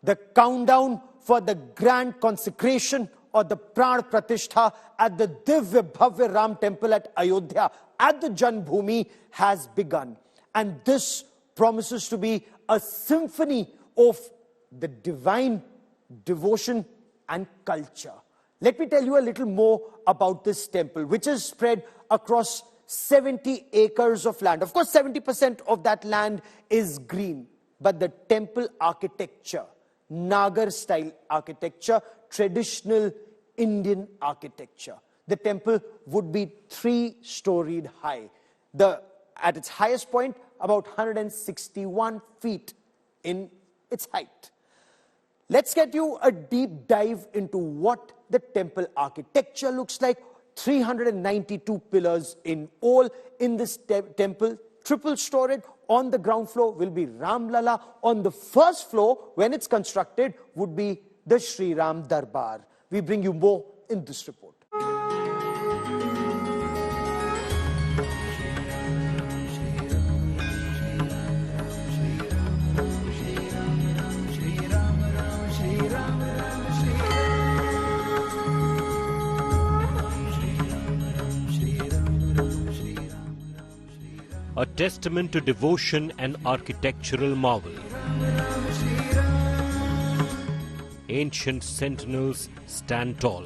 the countdown for the grand consecration or the Prana Pratishtha at the Divya Bhavya Ram Temple at Ayodhya at the Janmbhoomi has begun. And this promises to be a symphony of the divine devotion and culture. Let me tell you a little more about this temple, which is spread across 70 acres of land. Of course, 70% of that land is green. But the temple architecture, Nagar style architecture, traditional Indian architecture. The temple would be 3-storied high. At its highest point, about 161 feet in its height. Let's get you a deep dive into what the temple architecture looks like. 392 pillars in all in this temple, triple-storied. On the ground floor will be Ram Lalla. On the first floor, when it's constructed, would be the Shri Ram Darbar. We bring you more in this report. A testament to devotion and architectural marvel. Ancient sentinels stand tall,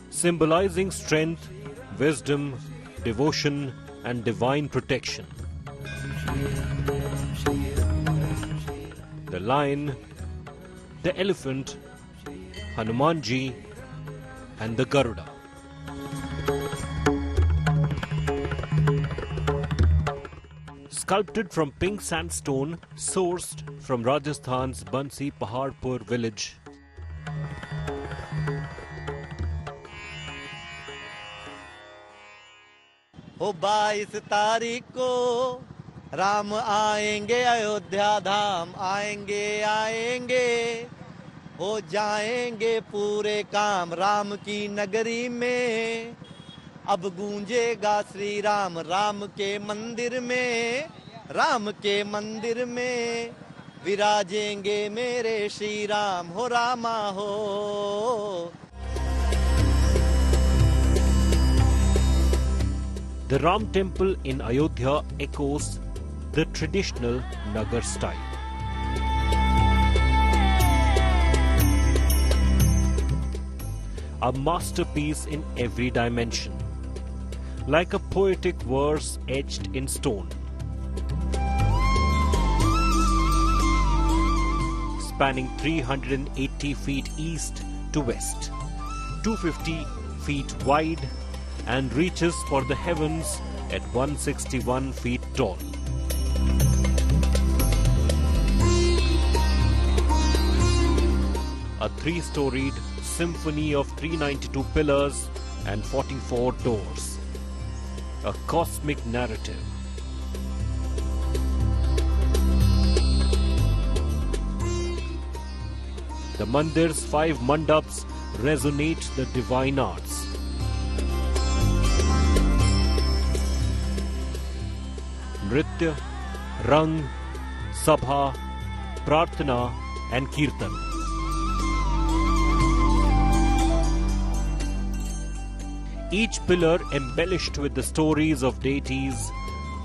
symbolizing strength, wisdom, devotion, and divine protection. The lion, the elephant, Hanumanji, and the Garuda. Sculpted from pink sandstone sourced from Rajasthan's Bansi Paharpur village. हो 22 तारीख को राम आएंगे अयोध्या धाम आएंगे आएंगे हो जाएंगे पूरे काम राम की नगरी में अब गूंजेगा श्री राम राम के मंदिर में राम के मंदिर में विराजेंगे मेरे श्री राम हो रामा हो. The Ram Temple in Ayodhya echoes the traditional Nagar style. A masterpiece in every dimension, like a poetic verse etched in stone. Spanning 380 feet east to west, 250 feet wide, and reaches for the heavens at 161 feet tall. A 3-storied symphony of 392 pillars and 44 doors. A cosmic narrative. The Mandir's 5 mandaps resonate the divine arts. Nritya, Rang, Sabha, Prarthana and Kirtan. Each pillar embellished with the stories of deities,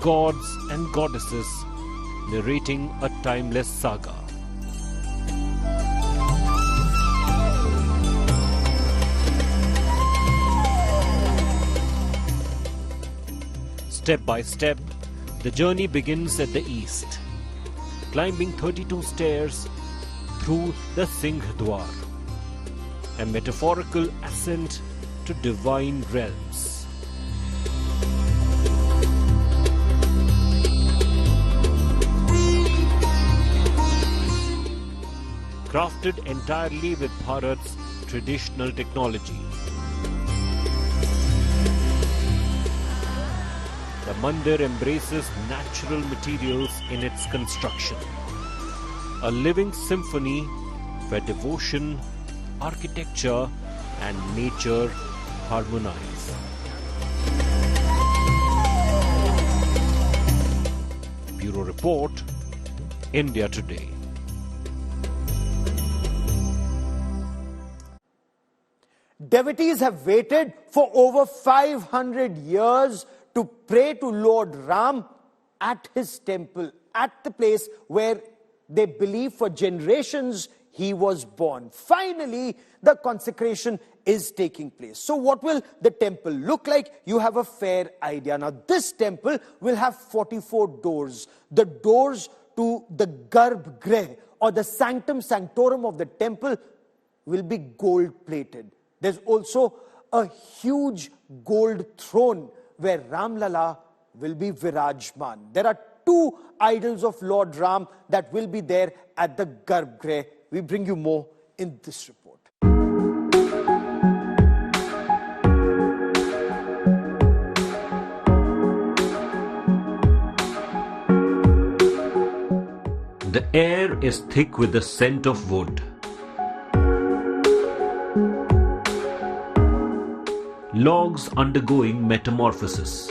gods and goddesses, narrating a timeless saga. Step by step, the journey begins at the east, climbing 32 stairs through the Singh Dwar, a metaphorical ascent to divine realms. Crafted entirely with Bharat's traditional technology. The Mandir embraces natural materials in its construction. A living symphony where devotion, architecture and nature harmonize. Bureau Bureau Report, India Today. Devotees have waited for over 500 years to pray to Lord Ram at his temple, at the place where they believe for generations he was born. Finally, the consecration is taking place. So what will the temple look like? You have a fair idea. Now, this temple will have 44 doors. The doors to the Garbh, Greh, or the sanctum, sanctorum of the temple will be gold-plated. There's also a huge gold throne where Ram Lalla will be Virajman. There are 2 idols of Lord Ram that will be there at the Garbh Greh. We bring you more in this report. The air is thick with the scent of wood. Logs undergoing metamorphosis.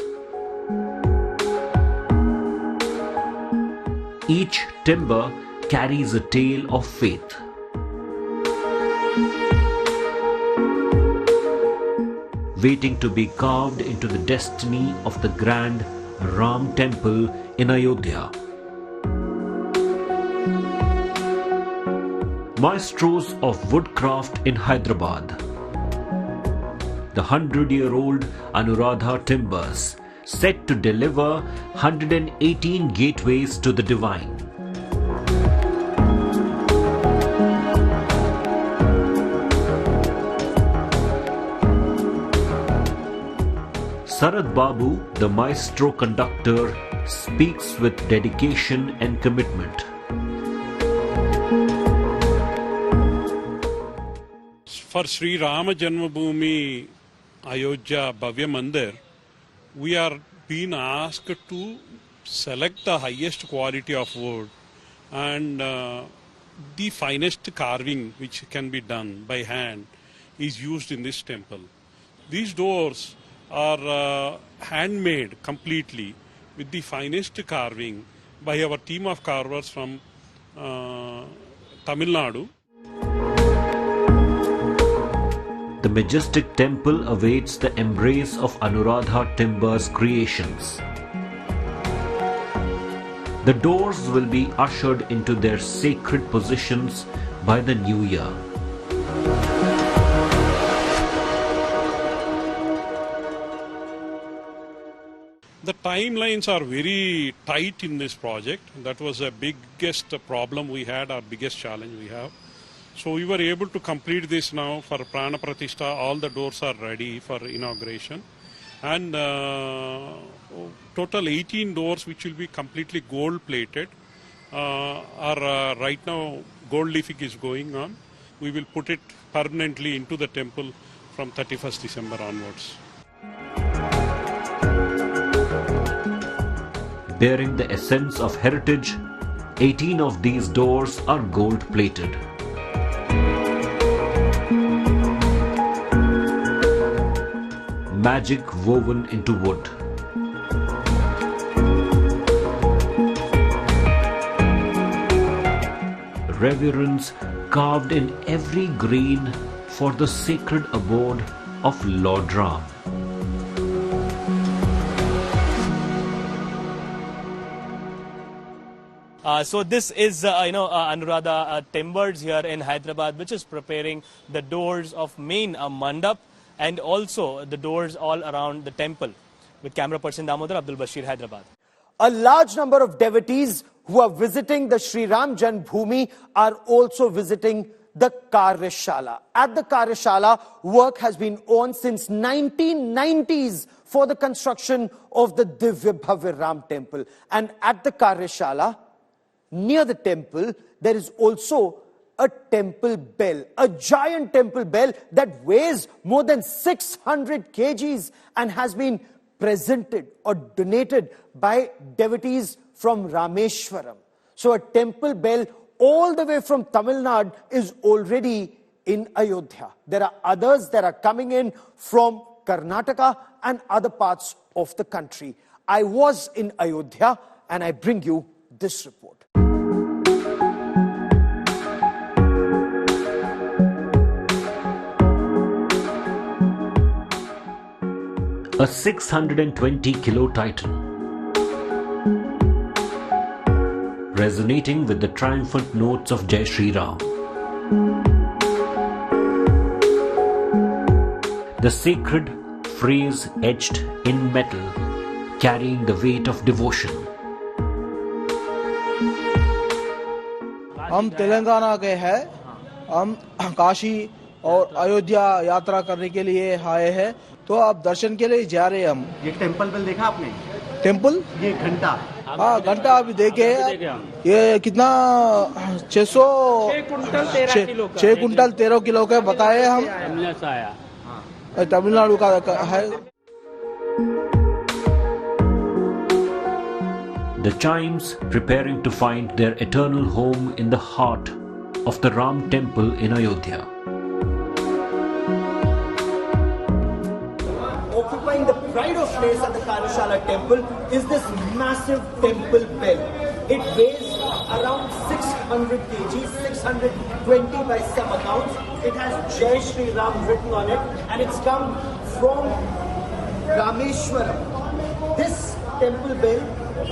Each timber carries a tale of faith. Waiting to be carved into the destiny of the grand Ram Temple in Ayodhya. Maestros of woodcraft in Hyderabad. The 100-year-old Anuradha Timbers, set to deliver 118 gateways to the divine. Sarad Babu, the maestro conductor, speaks with dedication and commitment. For Shri Ram Janmbhoomi Ayodhya Bhavya Mandir, we are being asked to select the highest quality of wood and the finest carving which can be done by hand is used in this temple. These doors are handmade completely with the finest carving by our team of carvers from Tamil Nadu. The majestic temple awaits the embrace of Anuradha Timbers' creations. The doors will be ushered into their sacred positions by the new year. The timelines are very tight in this project. That was the biggest problem we had, our biggest challenge we have. So we were able to complete this now for Prana Pratishtha. All the doors are ready for inauguration. And total 18 doors which will be completely gold plated are right now gold leafing is going on. We will put it permanently into the temple from 31st December onwards. Bearing the essence of heritage, 18 of these doors are gold plated. Magic woven into wood. Reverence carved in every grain for the sacred abode of Lord Ram. So this is, Anuradha Timbers here in Hyderabad, which is preparing the doors of main mandap and also the doors all around the temple. With camera person Damodar, Abdul Bashir, Hyderabad. A large number of devotees who are visiting the Shri Ram Janmbhoomi are also visiting the Karyashala. At the Karyashala, work has been on since 1990s for the construction of the Divya Bhavya Ram Temple. And at the Karyashala, near the temple, there is also a temple bell, a giant temple bell that weighs more than 600 kgs and has been presented or donated by devotees from Rameshwaram. So a temple bell all the way from Tamil Nadu is already in Ayodhya. There are others that are coming in from Karnataka and other parts of the country. I was in Ayodhya and I bring you this report. A 620 kilo Titan, resonating with the triumphant notes of Jai Shri Ram. The sacred phrase etched in metal, carrying the weight of devotion. हम तेलंगाना के हैं, हम काशी और अयोध्या यात्रा करने के लिए आए हैं, तो आप दर्शन के लिए जा रहे हैं हम। ये टेम्पल बेल देखा आपने? टेम्पल? ये घंटा। हाँ, घंटा अभी देखे। ये कितना 6 कुंटल 13 किलो का बताए हम। तमिलनाडु का है। The chimes preparing to find their eternal home in the heart of the Ram Temple in Ayodhya. Occupying the pride of place at the Karashala temple is this massive temple bell. It weighs around 600 kg, 620 by some accounts. It has Jai Shri Ram written on it, and it's come from Rameshwaram. This temple bell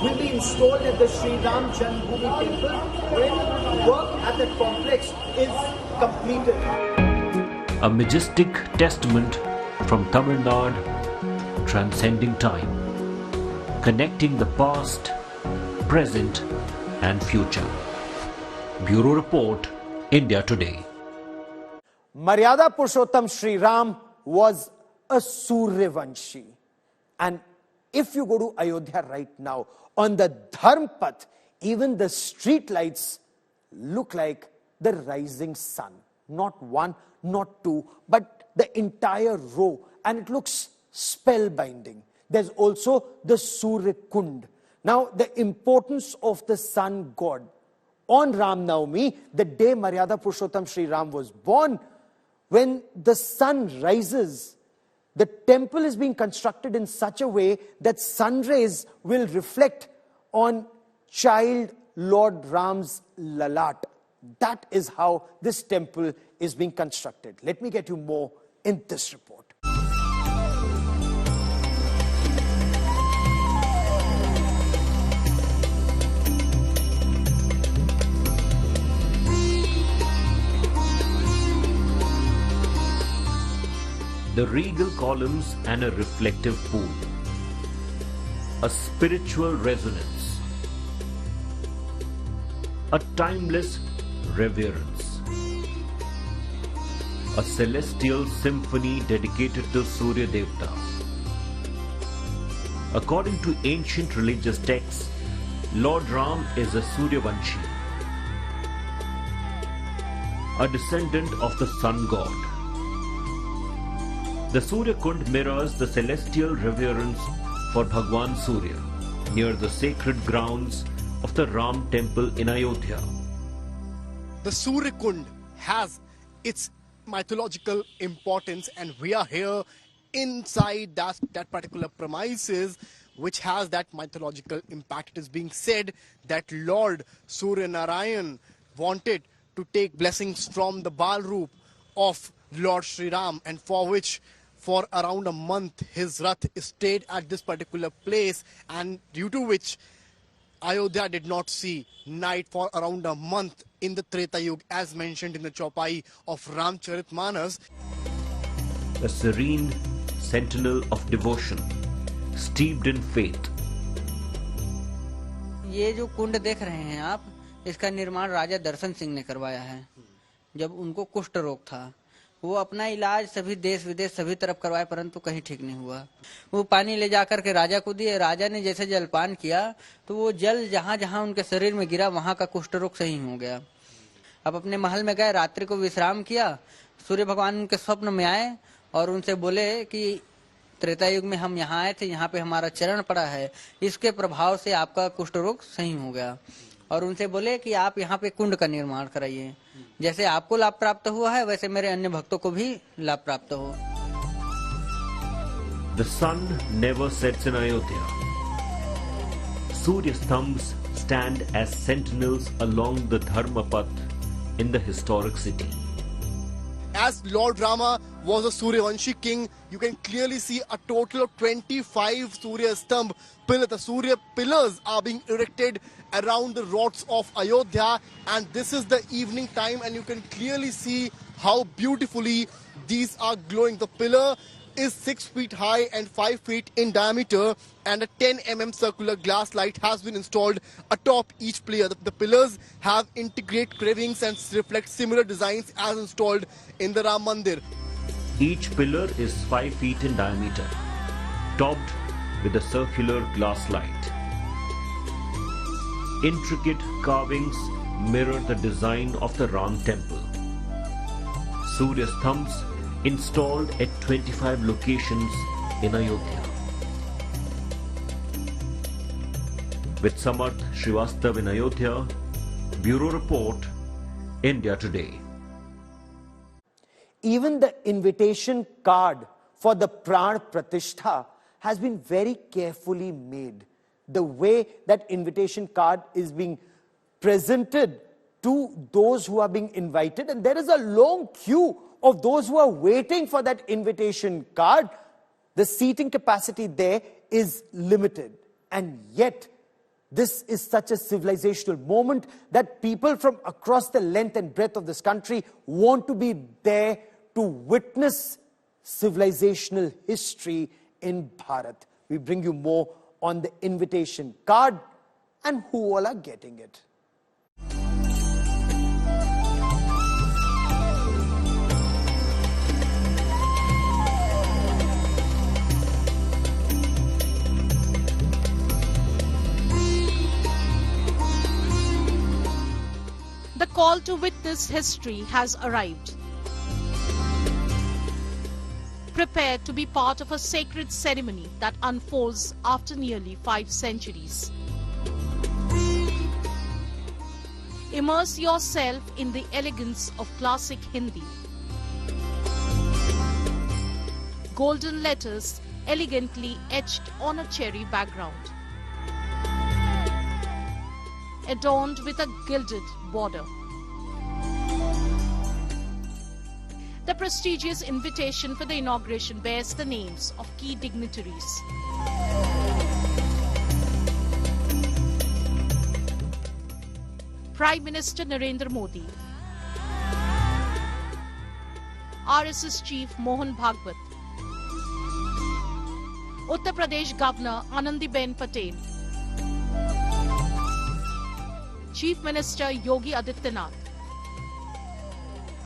will be installed at the Shri Ram Janmbhoomi temple when work at the complex is completed. A majestic testament from Tamil Nadu, transcending time, connecting the past, present and future. Bureau Report, India Today. Maryada Purushottam Shri Ram was a Suryavanshi. And if you go to Ayodhya right now, on the Dharmpath, even the street lights look like the rising sun. Not one, not two, but the entire row. And it looks spellbinding. There's also the Suryakund. Now, the importance of the sun god. On Ram Navami, the day Maryada Purushottam Shri Ram was born, when the sun rises, the temple is being constructed in such a way that sun rays will reflect on child Lord Ram's lalat. That is how this temple is being constructed. Let me get you more in this report. The regal columns and a reflective pool. A spiritual resonance. A timeless reverence. A celestial symphony dedicated to Surya Devta. According to ancient religious texts, Lord Ram is a Suryavanshi, a descendant of the sun god. The Suryakund mirrors the celestial reverence for Bhagwan Surya near the sacred grounds of the Ram Temple in Ayodhya. The Suryakund has its mythological importance, and we are here inside that particular premises which has that mythological impact. It is being said that Lord Surya Narayan wanted to take blessings from the Baal Roop of Lord Shri Ram, and for which for around a month his Rath stayed at this particular place, and due to which Ayodhya did not see night for around a month in the Treta Yuga, as mentioned in the Chaupai of Ramcharitmanas. A serene sentinel of devotion, steeped in faith. ये जो कुंड देख रहे हैं आप, इसका निर्माण राजा दर्शन सिंह ने करवाया है। जब उनको कुष्ठ रोग था, वो अपना इलाज सभी देश विदेश सभी तरफ करवाए, परंतु कहीं ठीक नहीं हुआ। वो पानी ले जाकर के राजा को दिए, राजा ने जैसे जलपान किया तो वो जल जहाँ जहाँ उनके शरीर में गिरा वहाँ का कुष्ठ रोग सही हो गया। अब अपने महल में गए, रात्रि को विश्राम किया। सूर्य भगवान उनके स्वप्न में आए और उनसे बोले कि त्रेता युग में हम यहाँ आए थे, यहाँ पे हमारा चरण पड़ा है, इसके प्रभाव से आपका कुष्ठ रोग सही हो गया। और उनसे बोले कि आप यहाँ पे कुंड का निर्माण कराइए, जैसे आपको लाभ प्राप्त हुआ है वैसे मेरे अन्य भक्तों को भी लाभ प्राप्त हो। The sun never sets in Ayodhya. Surya Stambs stand as sentinels along the Dharma path in the historic city. As Lord Rama was a Suryavanshi king, you can clearly see a total of 25 Surya Stambh pillars. The Surya pillars are being erected around the rods of Ayodhya, and this is the evening time, and you can clearly see how beautifully these are glowing. The pillar is 6 feet high and 5 feet in diameter, and a 10 mm circular glass light has been installed atop each pillar. The pillars have integrated carvings and reflect similar designs as installed in the Ram Mandir. Each pillar is 5 feet in diameter, topped with a circular glass light. Intricate carvings mirror the design of the Ram Temple. Surya Stambhs installed at 25 locations in Ayodhya. With Samarth Srivastav in Ayodhya, Bureau Report, India Today. Even the invitation card for the Prana Pratishtha has been very carefully made. The way that invitation card is being presented to those who are being invited, and there is a long queue of those who are waiting for that invitation card. The seating capacity there is limited, and yet this is such a civilizational moment that people from across the length and breadth of this country want to be there to witness civilizational history in Bharat. We bring you more on the invitation card and who all are getting it. The call to witness history has arrived. Prepare to be part of a sacred ceremony that unfolds after nearly 5 centuries. Immerse yourself in the elegance of classic Hindi. Golden letters elegantly etched on a cherry background, adorned with a gilded border. The prestigious invitation for the inauguration bears the names of key dignitaries. Prime Minister Narendra Modi, RSS Chief Mohan Bhagwat, Uttar Pradesh Governor Anandiben Patel, Chief Minister Yogi Adityanath,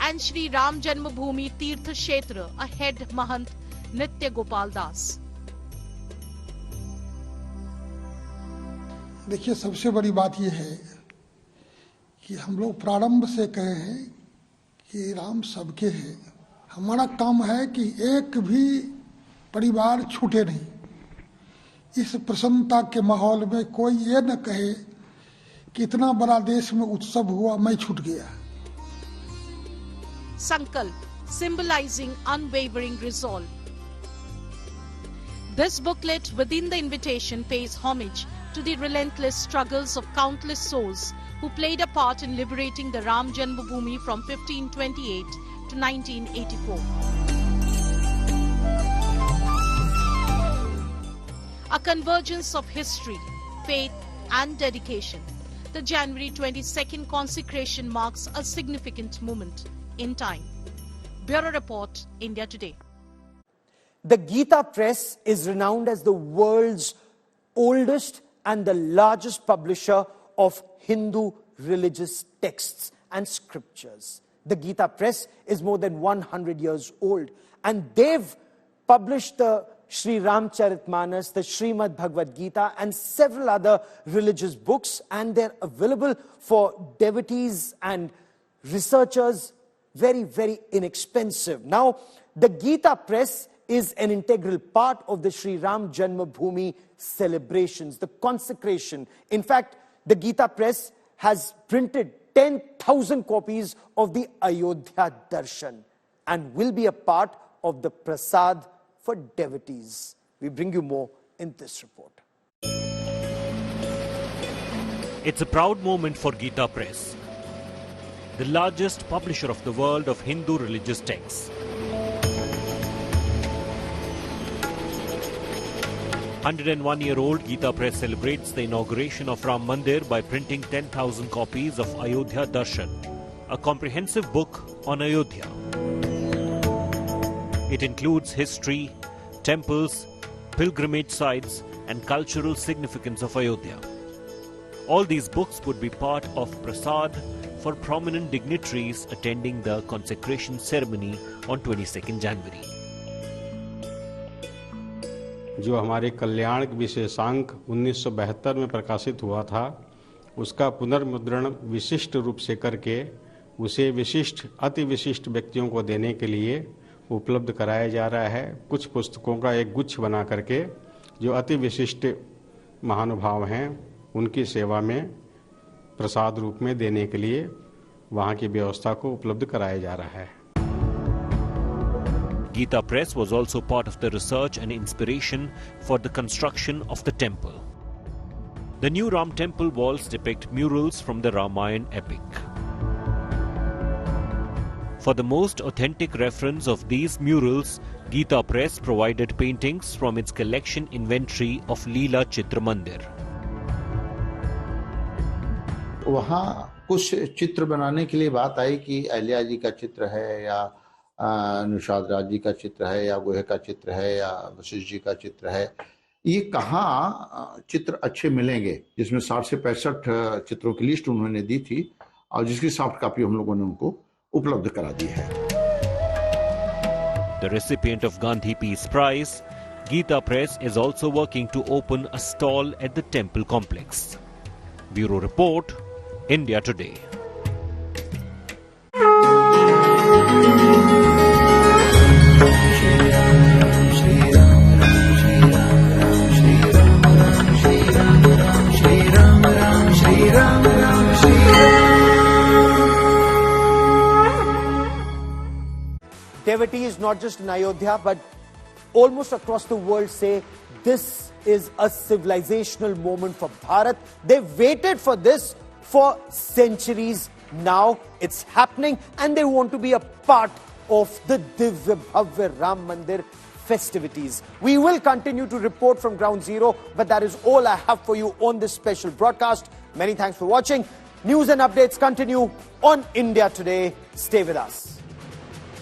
and Shri Ram Janmbhoomi Tirth Kshetra, a head Mahant Nitya Gopal Das. देखिए, सबसे बड़ी बात यह है कि हम लोग प्रारंभ से कहे हैं कि राम सबके हैं। हमारा काम है कि एक भी परिवार छूटे नहीं। इस प्रसन्नता के माहौल में कोई ये न कहे कि इतना बड़ा देश में उत्सव हुआ, मैं छूट गया। Sankalp, symbolizing unwavering resolve. This booklet within the invitation pays homage to the relentless struggles of countless souls who played a part in liberating the Ram Janmbhoomi from 1528 to 1984. A convergence of history, faith and dedication. The January 22nd consecration marks a significant moment in time. Bureau Report, India Today. The Gita Press is renowned as the world's oldest and the largest publisher of Hindu religious texts and scriptures. The Gita Press is more than 100 years old, and they've published the Shri Ramcharitmanas, the Srimad Bhagavad Gita, and several other religious books, and they're available for devotees and researchers very, very inexpensive. Now, the Gita Press is an integral part of the Shri Ram Janmbhoomi celebrations, the consecration. In fact, the Gita Press has printed 10,000 copies of the Ayodhya Darshan and will be a part of the Prasad for devotees. We bring you more in this report. It's a proud moment for Gita Press, the largest publisher of the world of Hindu religious texts. 101-year-old Gita Press celebrates the inauguration of Ram Mandir by printing 10,000 copies of Ayodhya Darshan, a comprehensive book on Ayodhya. It includes history, temples, pilgrimage sites and cultural significance of Ayodhya. All these books would be part of prasad for prominent dignitaries attending the consecration ceremony on 22nd January. जो हमारे कल्याण विशेषांक 1972 में प्रकाशित हुआ था, उसका पुनर्मुद्रण विशिष्ट रूप से करके उसे विशिष्ट अति विशिष्ट व्यक्तियों को देने के लिए उपलब्ध कराया जा रहा है। कुछ पुस्तकों का एक गुच्छ बना करके जो अति विशिष्ट महानुभाव हैं उनकी सेवा में प्रसाद रूप में देने के लिए वहाँ की व्यवस्था को उपलब्ध कराया जा रहा है। Gita Press was also part of the research and inspiration for the construction of the temple. The new Ram Temple walls depict murals from the Ramayana epic. For the most authentic reference of these murals, Gita Press provided paintings from its collection inventory of Leela Chitra Mandir. वहाँ कुछ चित्र बनाने के लिए बात आई कि अहल्या जी का चित्र है या अनुषाद राज जी का चित्र है या गोहे का चित्र है या वशिष्ठ जी का चित्र है, ये कहाँ चित्र अच्छे मिलेंगे, जिसमें 60 से 65 चित्रों की लिस्ट उन्होंने दी थी और जिसकी सॉफ्ट कॉपी हम लोगों ने उनको उपलब्ध करा दी है। The recipient of Gandhi Peace Prize, Gita Press is also working to open a stall at the temple complex. Bureau Report, India Today. Devotees not just in Ayodhya but almost across the world say this is a civilizational moment for Bharat. They've waited for this for centuries. Now it's happening and they want to be a part of the Divya Bhavya Ram Mandir festivities. We will continue to report from Ground Zero, but that is all I have for you on this special broadcast. Many thanks for watching. News and updates continue on India Today. Stay with us.